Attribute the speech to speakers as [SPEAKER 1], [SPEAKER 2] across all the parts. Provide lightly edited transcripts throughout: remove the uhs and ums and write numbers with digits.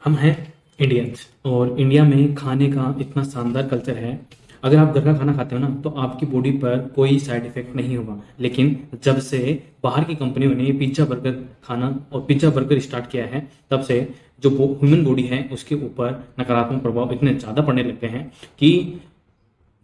[SPEAKER 1] हम हैं इंडियंस और इंडिया में खाने का इतना शानदार कल्चर है। अगर आप घर का खाना खाते हो ना तो आपकी बॉडी पर कोई साइड इफेक्ट नहीं होगा। लेकिन जब से बाहर की कंपनियों ने पिज्ज़ा बर्गर खाना और पिज्ज़ा बर्गर स्टार्ट किया है तब से जो ह्यूमन बॉडी है उसके ऊपर नकारात्मक प्रभाव इतने ज़्यादा पड़ने लगते हैं कि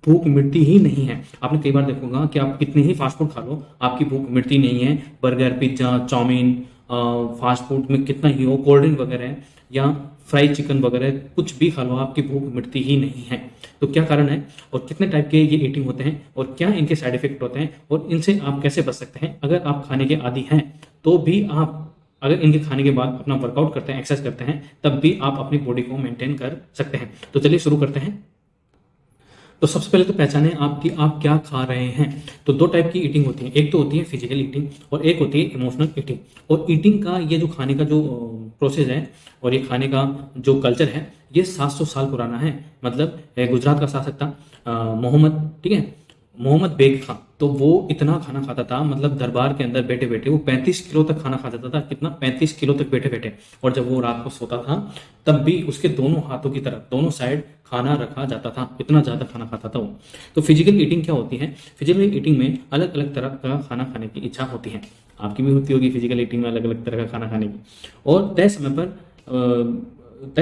[SPEAKER 1] भूख मिटती ही नहीं है। आपने कई बार देखोगा कि आप कितने ही फास्ट फूड खा लो आपकी भूख मिटती नहीं है। Burger, pizza, chow mein, fast food में कितना ही हो, कोल्ड ड्रिंक वगैरह या फ्राई चिकन वगैरह कुछ भी खा लो आपकी भूख मिटती ही नहीं है। तो क्या कारण है और कितने टाइप के ये ईटिंग होते हैं और क्या इनके साइड इफेक्ट होते हैं और इनसे आप कैसे बच सकते हैं। अगर आप खाने के आदी हैं तो भी आप अगर इनके खाने के बाद अपना वर्कआउट करते हैं, एक्सरसाइज करते हैं, तब भी आप अपनी बॉडी को मेंटेन कर सकते हैं। तो चलिए शुरू करते हैं। तो सबसे पहले तो पहचाने आपकी आप क्या खा रहे हैं। तो दो टाइप की ईटिंग होती है, एक तो होती है फिजिकल ईटिंग और एक होती है इमोशनल ईटिंग। और ईटिंग का ये जो खाने का जो प्रोसेस है और ये खाने का जो कल्चर है ये 700 साल पुराना है। मतलब गुजरात का शासक था मोहम्मद, ठीक है, मोहम्मद बेग खां। तो वो इतना खाना खाता था, मतलब दरबार के अंदर बैठे बैठे वो 35 किलो तक खाना खा जाता था। कितना? 35 किलो तक बैठे बैठे। और जब वो रात को सोता था तब भी उसके दोनों हाथों की तरफ दोनों साइड खाना रखा जाता था, इतना ज़्यादा खाना खाता था वो। तो फिजिकल ईटिंग क्या होती है? फिजिकल ईटिंग में अलग अलग तरह का खाना खाने की इच्छा होती है। आपकी भी होती होगी फिजिकल ईटिंग में अलग अलग तरह का खाना खाने की। और तय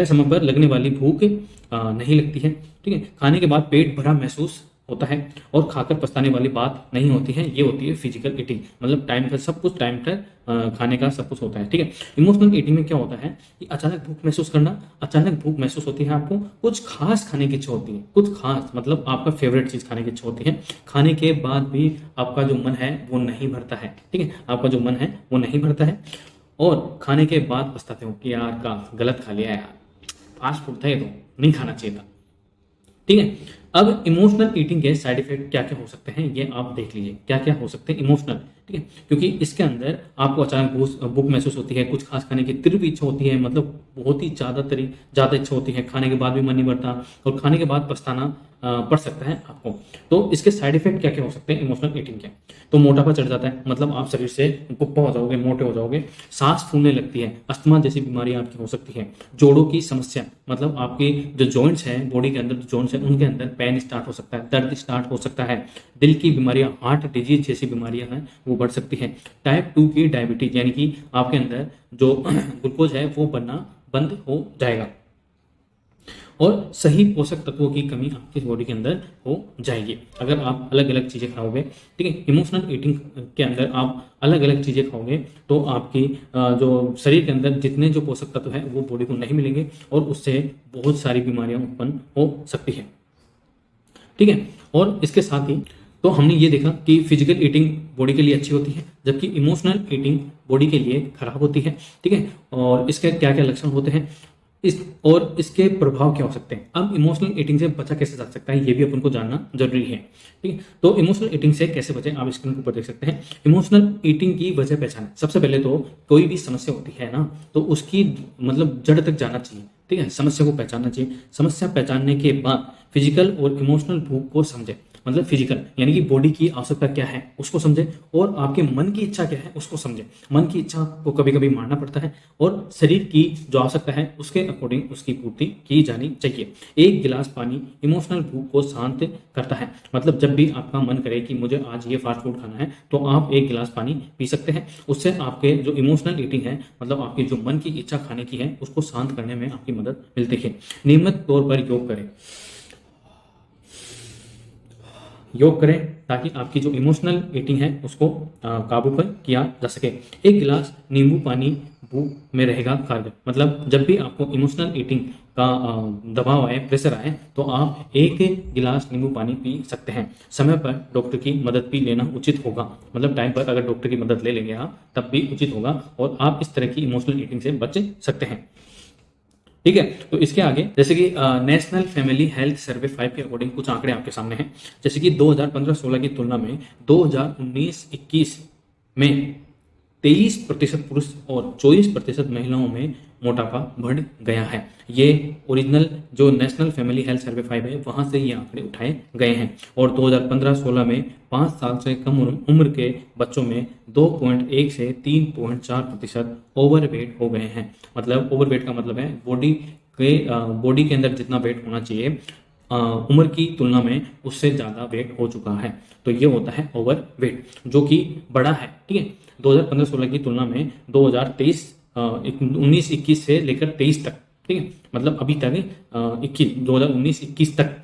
[SPEAKER 1] समय पर लगने वाली भूख नहीं लगती है, ठीक है। खाने के बाद पेट भरा महसूस होता है और खाकर पछताने वाली बात नहीं होती है। ये होती है फिजिकल ईटिंग। मतलब टाइम का सब कुछ, टाइम पर खाने का सब कुछ होता है, ठीक है। इमोशनल ईटिंग में क्या होता है कि अचानक भूख महसूस करना। अचानक भूख महसूस होती है, आपको कुछ खास खाने की इच्छा होती है, कुछ खास मतलब आपका फेवरेट चीज़ खाने की इच्छा होती है। खाने के बाद भी आपका जो मन है वो नहीं भरता है, ठीक है, आपका जो मन है वो नहीं भरता है। और खाने के बाद पछताते हो कि यार का गलत खा लिया यार, फास्ट फूड था ये, तो नहीं खाना चाहिए था, ठीक है। अब इमोशनल ईटिंग के साइड इफेक्ट क्या क्या हो सकते हैं ये आप देख लीजिए, क्या क्या हो सकते हैं इमोशनल, ठीक है। क्योंकि इसके अंदर आपको अचानक भूख महसूस होती है, कुछ खास खाने की तीव्र इच्छा होती है, मतलब बहुत ही ज़्यादा इच्छा होती है, खाने के बाद भी मन नहीं भरता और खाने के बाद पछताना पड़ सकता है आपको। तो इसके साइड इफेक्ट क्या क्या हो सकते हैं इमोशनल ईटिंग के? तो मोटापा चढ़ जाता है, मतलब आप शरीर से कुप्पा हो जाओगे, मोटे हो जाओगे। सांस फूलने लगती है, अस्थमा जैसी बीमारी आपकी हो सकती है। जोड़ों की समस्या, मतलब आपके जो जॉइंट्स हैं, बॉडी के अंदर जो जॉइंट्स हैं उनके अंदर पेन स्टार्ट हो सकता है, दर्द स्टार्ट हो सकता है। दिल की बीमारियां, हार्ट डिजीज जैसी बीमारियां हैं वो बढ़ सकती है। टाइप 2 की डायबिटीज, यानी कि आपके अंदर जो ग्लूकोज है वो बनना बंद हो जाएगा और सही पोषक तत्वों की कमी आपकी बॉडी के अंदर हो जाएगी अगर आप अलग अलग चीज़ें खाओगे, ठीक है। इमोशनल ईटिंग के अंदर आप अलग अलग चीज़ें खाओगे तो आपकी जो शरीर के अंदर जितने जो पोषक तत्व है वो बॉडी को नहीं मिलेंगे और उससे बहुत सारी बीमारियां उत्पन्न हो सकती है, ठीक है। और इसके साथ ही तो हमने ये देखा कि फिजिकल ईटिंग बॉडी के लिए अच्छी होती है जबकि इमोशनल ईटिंग बॉडी के लिए खराब होती है, ठीक है। और इसके क्या क्या लक्षण होते हैं और इसके प्रभाव क्या हो सकते हैं। अब इमोशनल ईटिंग से बचा कैसे जा सकता है ये भी अपन को जानना जरूरी है, ठीक है। तो इमोशनल ईटिंग से कैसे बचें आप स्क्रीन के ऊपर देख सकते हैं। इमोशनल ईटिंग की वजह पहचानें। सबसे पहले तो कोई भी समस्या होती है ना तो उसकी मतलब जड़ तक जाना चाहिए, ठीक है, समस्या को पहचानना चाहिए। समस्या पहचानने के बाद फिजिकल और इमोशनल भूख को समझे, मतलब फिजिकल यानी कि बॉडी की आवश्यकता क्या है उसको समझे और आपके मन की इच्छा क्या है उसको समझे। मन की इच्छा को कभी कभी मारना पड़ता है और शरीर की जो आवश्यकता है उसके अकॉर्डिंग उसकी पूर्ति की जानी चाहिए। एक गिलास पानी इमोशनल भूख को शांत करता है। मतलब जब भी आपका मन करे कि मुझे आज ये फास्ट फूड खाना है तो आप एक गिलास पानी पी सकते हैं। उससे आपके जो इमोशनल ईटिंग है, मतलब आपकी जो मन की इच्छा खाने की है उसको शांत करने में आपकी मदद मिलती है। नियमित तौर पर योग करें, योग करें ताकि आपकी जो इमोशनल ईटिंग है उसको काबू पर किया जा सके। एक गिलास नींबू पानी भूख में रहेगा कारगर। मतलब जब भी आपको इमोशनल ईटिंग का दबाव आए, प्रेशर आए तो आप एक गिलास नींबू पानी पी सकते हैं। समय पर डॉक्टर की मदद भी लेना उचित होगा। मतलब टाइम पर अगर डॉक्टर की मदद ले लेंगे आप तब भी उचित होगा और आप इस तरह की इमोशनल ईटिंग से बच सकते हैं, ठीक है। तो इसके आगे जैसे कि नेशनल फैमिली हेल्थ सर्वे 5 के अकॉर्डिंग कुछ आंकड़े आपके सामने हैं। जैसे कि 2015-16 की तुलना में 2019-21 में 23% पुरुष और 24% महिलाओं में मोटापा बढ़ गया है। ये ओरिजिनल जो नेशनल फैमिली हेल्थ सर्वे 5 है वहाँ से ये आंकड़े उठाए गए हैं। और 2015-16 में 5 साल से कम उम्र के बच्चों में 2.1 से 3.4% ओवरवेट हो गए हैं। मतलब ओवरवेट का मतलब है बॉडी के अंदर जितना वेट होना चाहिए उम्र की तुलना में उससे ज़्यादा वेट हो चुका है, तो ये होता है ओवर वेट, जो कि बड़ा है। ठीक है, 2015-16 की तुलना में 2023 19-21 से लेकर 23 तक, ठीक है, मतलब अभी तक 2019-21 तक,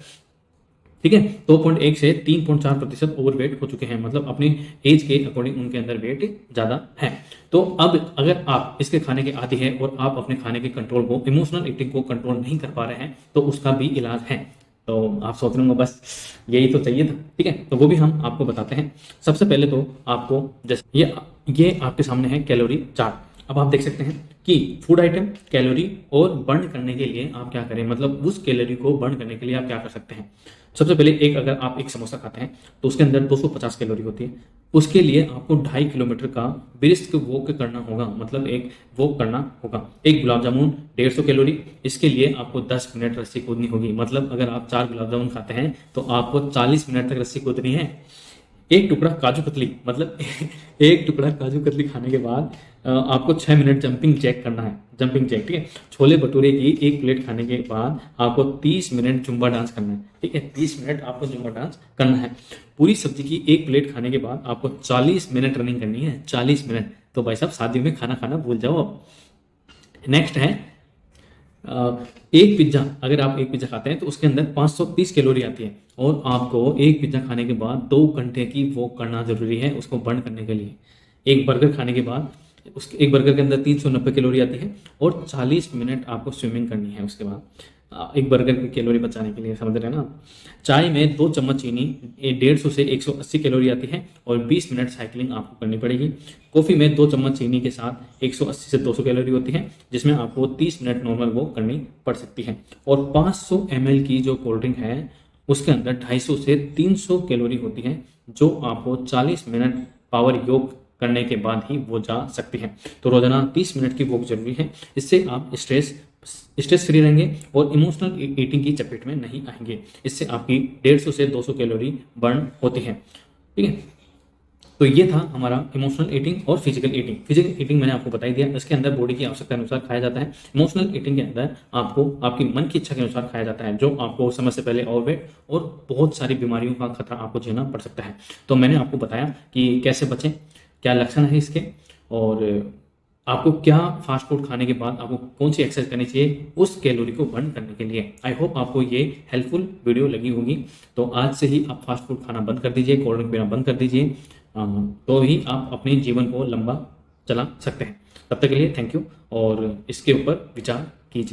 [SPEAKER 1] ठीक है, 2.1 से 3.4% ओवर वेट हो चुके हैं। मतलब अपनी एज के अकॉर्डिंग उनके अंदर वेट ज़्यादा है। तो अब अगर आप इसके खाने के आदी है और आप अपने खाने के कंट्रोल को, इमोशनल ईटिंग को कंट्रोल नहीं कर पा रहे हैं, तो उसका भी इलाज है। तो आप सोच रहे होंगे बस यही तो चाहिए था, ठीक है, तो वो भी हम आपको बताते हैं। सबसे पहले तो आपको जैसे ये आपके सामने है कैलोरी चार्ट। अब आप देख सकते हैं कि फूड आइटम, कैलोरी और बर्न करने के लिए आप क्या करें, मतलब उस कैलोरी को बर्न करने के लिए आप क्या कर सकते हैं। सबसे पहले अगर आप एक समोसा खाते हैं तो उसके अंदर 250 कैलोरी होती है। उसके लिए आपको 2.5 किलोमीटर का ब्रिस्क वॉक करना होगा, मतलब एक वॉक करना होगा। एक गुलाब जामुन 150 कैलोरी, इसके लिए आपको 10 मिनट रस्सी कूदनी होगी। मतलब अगर आप 4 गुलाब जामुन खाते हैं तो आपको 40 मिनट तक रस्सी कूदनी है। एक टुकड़ा काजू कतली, मतलब एक टुकड़ा काजू कतली खाने के बाद आपको 6 मिनट जंपिंग जैक करना है, जंपिंग जैक, ठीक है। छोले भटूरे की एक प्लेट खाने के बाद आपको 30 मिनट जुम्बा डांस करना है, ठीक है, 30 मिनट आपको जुम्बा डांस करना है। पूरी सब्जी की एक प्लेट खाने के बाद आपको 40 मिनट रनिंग करनी है, 40 मिनट। तो भाई साहब शादियों में खाना खाना भूल जाओ। नेक्स्ट है एक पिज्ज़ा। अगर आप एक पिज्ज़ा खाते हैं तो उसके अंदर 530 कैलोरी आती है, और आपको एक पिज्ज़ा खाने के बाद 2 घंटे की वॉक करना ज़रूरी है उसको बर्न करने के लिए। एक बर्गर खाने के बाद एक बर्गर के अंदर 390 कैलोरी आती है, और 40 मिनट आपको स्विमिंग करनी है उसके बाद एक बर्गर की कैलोरी बचाने के लिए, समझ रहे हैं ना। चाय में 2 चम्मच चीनी 150 से 180 कैलोरी आती है, और 20 मिनट साइकिलिंग आपको करनी पड़ेगी। कॉफ़ी में 2 चम्मच चीनी के साथ 180 से 200 कैलोरी होती है, जिसमें आपको 30 मिनट नॉर्मल वॉक करनी पड़ सकती है। और 500 ml की जो कोल्ड ड्रिंक है उसके अंदर 250 से 300 कैलोरी होती है, जो आपको 40 मिनट पावर योग करने के बाद ही वो जा सकती है। तो रोजाना 30 मिनट की वॉक जरूरी है। इससे आप स्ट्रेस फ्री रहेंगे और इमोशनल ईटिंग की चपेट में नहीं आएंगे। इससे आपकी 150 से 200 कैलोरी बर्न होती है, ठीक है। तो ये था हमारा इमोशनल ईटिंग और फिजिकल ईटिंग। फिजिकल ईटिंग मैंने आपको बता ही दिया, इसके अंदर बॉडी की आवश्यकता अनुसार खाया जाता है। इमोशनल ईटिंग के अंदर आपको आपकी मन की इच्छा के अनुसार खाया जाता है, जो आपको समय से पहले ओवरवेट और बहुत सारी बीमारियों का खतरा आपको झेलना पड़ सकता है। तो मैंने आपको बताया कि कैसे बचें, क्या लक्षण है इसके, और आपको क्या फास्ट फूड खाने के बाद आपको कौन सी एक्सरसाइज करनी चाहिए उस कैलोरी को बर्न करने के लिए। आई होप आपको ये हेल्पफुल वीडियो लगी होगी। तो आज से ही आप फास्ट फूड खाना बंद कर दीजिए, कोल्ड ड्रिंक पीना बंद कर दीजिए, तो ही आप अपने जीवन को लंबा चला सकते हैं। तब तक के लिए थैंक यू, और इसके ऊपर विचार कीजिए।